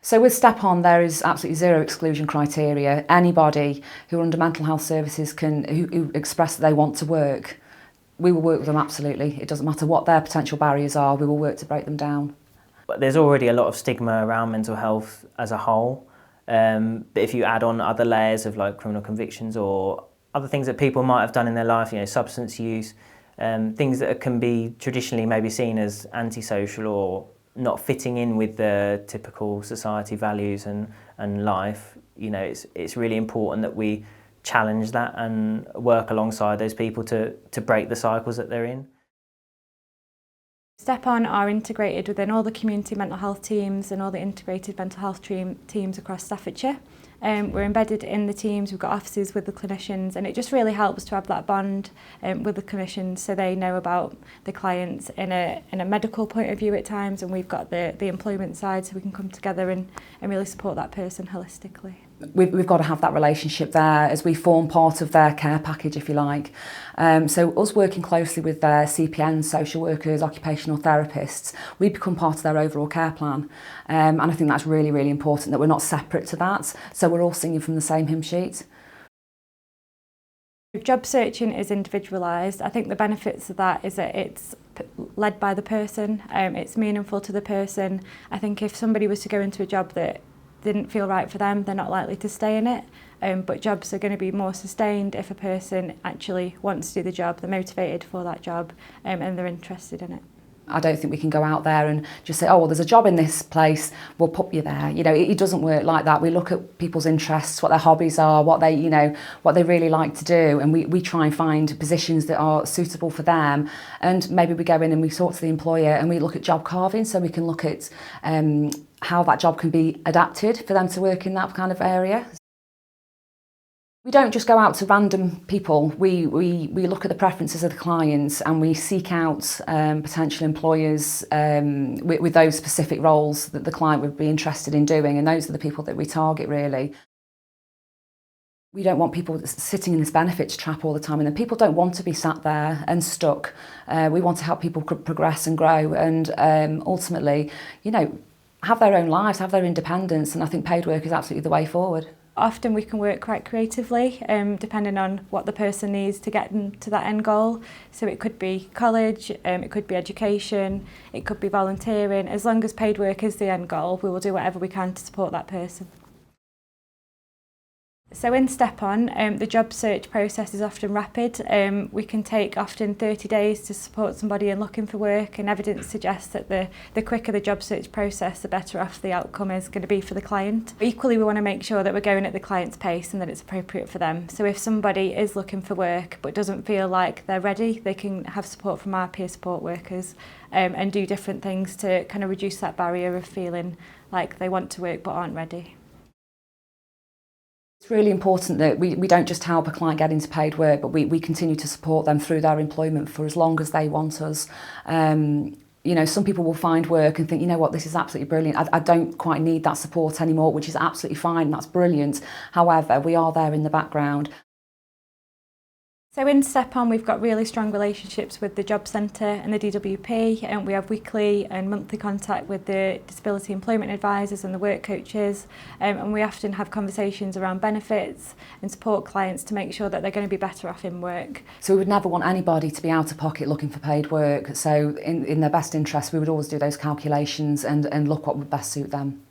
So with Step On, there is absolutely zero exclusion criteria. Anybody who are under mental health services who express that they want to work, we will work with them absolutely. It doesn't matter what their potential barriers are, we will work to break them down. But there's already a lot of stigma around mental health as a whole. But if you add on other layers of like criminal convictions or other things that people might have done in their life, substance use, things that can be traditionally maybe seen as antisocial or not fitting in with the typical society values and life, it's really important that we challenge that and work alongside those people to break the cycles that they're in. Step On are integrated within all the community mental health teams and all the integrated mental health teams across Staffordshire. We're embedded in the teams, we've got offices with the clinicians, and it just really helps to have that bond with the clinicians so they know about the clients in a medical point of view at times, and we've got the employment side so we can come together and really support that person holistically. We've got to have that relationship there as we form part of their care package, if you like. So us working closely with their CPNs, social workers, occupational therapists, we become part of their overall care plan. And I think that's really, really important that we're not separate to that. So we're all singing from the same hymn sheet. Job searching is individualised. I think the benefits of that is that it's led by the person, it's meaningful to the person. I think if somebody was to go into a job that didn't feel right for them, they're not likely to stay in it. But jobs are going to be more sustained if a person actually wants to do the job, they're motivated for that job, and they're interested in it. I don't think we can go out there and just say, oh, well, there's a job in this place, we'll put you there. It doesn't work like that. We look at people's interests, what their hobbies are, what they really like to do, and we try and find positions that are suitable for them. And maybe we go in and we talk to the employer and we look at job carving, so we can look at how that job can be adapted for them to work in that kind of area. We don't just go out to random people. We look at the preferences of the clients and we seek out potential employers with those specific roles that the client would be interested in doing, and those are the people that we target really. We don't want people sitting in this benefits trap all the time, and then people don't want to be sat there and stuck. We want to help people progress and grow and ultimately, have their own lives, have their independence, and I think paid work is absolutely the way forward. Often we can work quite creatively, depending on what the person needs to get them to that end goal. So it could be college, it could be education, it could be volunteering. As long as paid work is the end goal, we will do whatever we can to support that person. So in Step On, the job search process is often rapid. We can take often 30 days to support somebody in looking for work, and evidence suggests that the quicker the job search process, the better off the outcome is going to be for the client. Equally, we want to make sure that we're going at the client's pace and that it's appropriate for them. So if somebody is looking for work but doesn't feel like they're ready, they can have support from our peer support workers and do different things to kind of reduce that barrier of feeling like they want to work but aren't ready. It's really important that we don't just help a client get into paid work, but we continue to support them through their employment for as long as they want us. Some people will find work and think, this is absolutely brilliant. I don't quite need that support anymore, which is absolutely fine. That's brilliant. However, we are there in the background. So in Step On, we've got really strong relationships with the Job Centre and the DWP, and we have weekly and monthly contact with the disability employment advisors and the work coaches, and we often have conversations around benefits and support clients to make sure that they're going to be better off in work. So we would never want anybody to be out of pocket looking for paid work, so in their best interest we would always do those calculations and look what would best suit them.